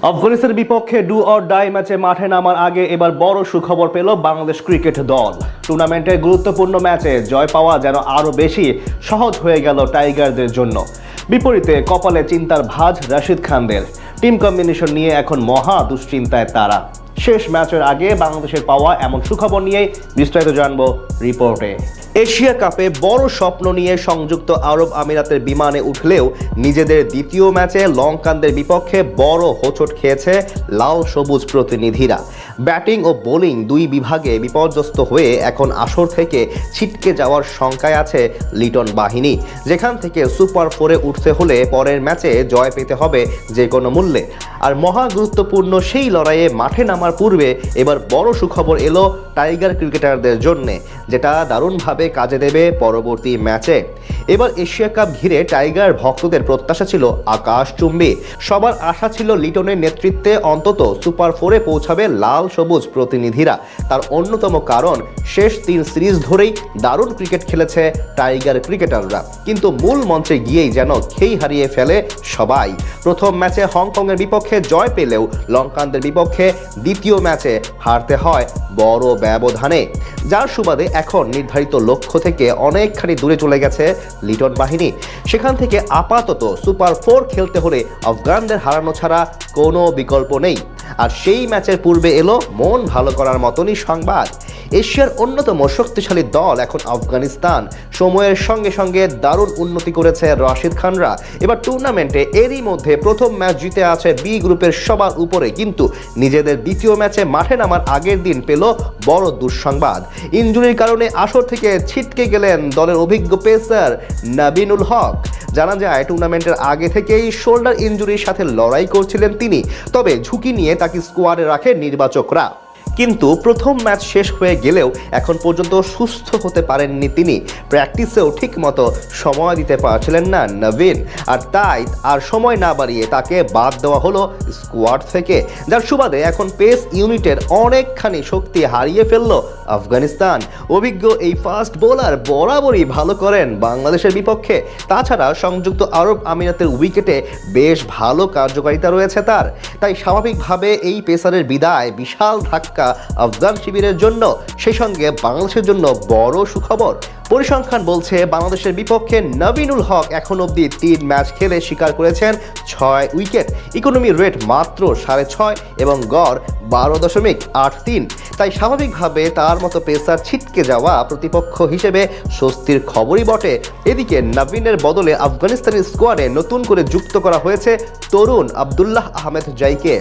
আফগানিস্তানের বিপক্ষে do or die ম্যাচে মাঠে নামার আগে এবার বড় সুখবর পেল বাংলাদেশ ক্রিকেট দল। টুর্নামেন্টের গুরুত্বপূর্ণ ম্যাচে জয় পাওয়া যেন আরও বেশি সহজ হয়ে গেল টাইগারদের জন্য। বিপরীতে কপালে চিন্তার ভাঁজ রাশিদ খানদের। টিম কম্বিনেশন নিয়ে এখন মহা দুশ্চিন্তায় তারা। শেষ ম্যাচের আগে বাংলাদেশের পাওয়া এমন সুখবর নিয়েই বিস্তারিত জানবো রিপোর্টে। এশিয়া কাপে বড় স্বপ্ন নিয়ে সংযুক্ত আরব আমিরাতের বিমানে উঠলেও নিজেদের দ্বিতীয় ম্যাচে লঙ্কানদের বিপক্ষে বড় হোঁচট খেয়েছে লাল সবুজ প্রতিনিধিরা। ব্যাটিং ও বোলিং দুই বিভাগে বিপর্যস্ত হয়ে এখন আসর থেকে ছিটকে যাওয়ার শঙ্কায় আছে লিটন বাহিনী, যেখান থেকে সুপার ফোরে উঠতে হলে পরের ম্যাচে জয় পেতে হবে যে কোনো মূল্যে। আর মহা গুরুত্বপূর্ণ সেই লড়াইয়ে মাঠে নামার পূর্বে এবার বড় সুখবর এলো টাইগার ক্রিকেটারদের জন্যে, যেটা দারুণভাবে কাজে দেবে পরবর্তী ম্যাচে। এবার এশিয়া কাপ ঘিরে টাইগার ভক্তদের প্রত্যাশা ছিল আকাশচুম্বী। সবার আশা ছিল লিটনের নেতৃত্বে অন্তত সুপার ফোরে পৌঁছাবে লাল সবুজ প্রতিনিধিরা। তার অন্যতম কারণ শেষ 3 সিরিজ ধরেই দারুণ ক্রিকেট খেলেছে টাইগার ক্রিকেটাররা, কিন্তু মূল মঞ্চে গিয়েই যেন খেই হারিয়ে ফেলে সবাই। প্রথম ম্যাচে হংকংয়ের বিপক্ষে জয় পেলেও লঙ্কানদের বিপক্ষে দ্বিতীয় ম্যাচে হারতে হয় বড় ব্যবধানে, যার সুবাদে এখন নির্ধারিত লক্ষ্য থেকে অনেকখানি দূরে চলে গেছে লিটন বাহিনী। সেখান থেকে আপাতত সুপার 4 খেলতে হলে আফগানদের হারানো ছাড়া কোনো বিকল্প নেই। আর সেই ম্যাচের পূর্বে এলো মন ভালো করার মতনই সংবাদ। এশিয়ার অন্যতম শক্তিশালী দল এখন আফগানিস্তান। সময়ের সঙ্গে সঙ্গে দারুণ উন্নতি করেছে রাশিদ খানরা। এবার টুর্নামেন্টে এরই মধ্যে প্রথম ম্যাচ জিতে আছে বি গ্রুপের সবার উপরে, কিন্তু নিজেদের দ্বিতীয় ম্যাচে মাঠে নামার আগের দিন পেল বড় দুঃসংবাদ। ইনজুরির কারণে আসর থেকে ছিটকে গেলেন দলের অভিজ্ঞ পেসার নাবিনুল হক। জানা যায় টুর্নামেন্টের আগে থেকেই শোল্ডার ইনজুরির সাথে লড়াই করছিলেন তিনি, তবে ঝুঁকি নিয়ে তাকে স্কোয়াডে রাখে নির্বাচকরা। কিন্তু প্রথম ম্যাচ শেষ হয়ে গেলেও এখন পর্যন্ত সুস্থ হতে পারেননি তিনি। প্র্যাকটিসেও ঠিকমতো সময় দিতে পারছিলেন না নবীন, আর তাই আর সময় না বাড়িয়ে তাকে বাদ দেওয়া হলো স্কোয়াড থেকে, যার সুবাদে এখন পেস ইউনিটের অনেকখানি শক্তি হারিয়ে ফেলল আফগানিস্তান। অভিজ্ঞ এই ফাস্ট বোলার বরাবরই ভালো করেন বাংলাদেশের বিপক্ষে। তাছাড়া সংযুক্ত আরব আমিরাতের উইকেটে বেশ ভালো কার্যকারিতা রয়েছে তার, তাই স্বাভাবিকভাবে এই পেসারের বিদায় বিশাল ধাক্কা আফগান শিবিরের জন্য, সেই সঙ্গে বাংলাদেশের জন্য বড় সুখবর। পরিসংখ্যান বলছে বাংলাদেশের বিপক্ষে নবীনুল হক এখন অবধি 3 ম্যাচ খেলে শিকার করেছেন 6 উইকেট। ইকোনমি রেট মাত্র 6.5 এবং গড় 12.83। তাই স্বাভাবিকভাবে তার মতো পেসার ছিটকে যাওয়া প্রতিপক্ষ হিসেবে স্বস্তির খবরই বটে। এদিকে নবীনের বদলে আফগানিস্তানের স্কোয়াডে নতুন করে যুক্ত করা হয়েছে তরুণ আবদুল্লাহ আহমেদ জাইকে।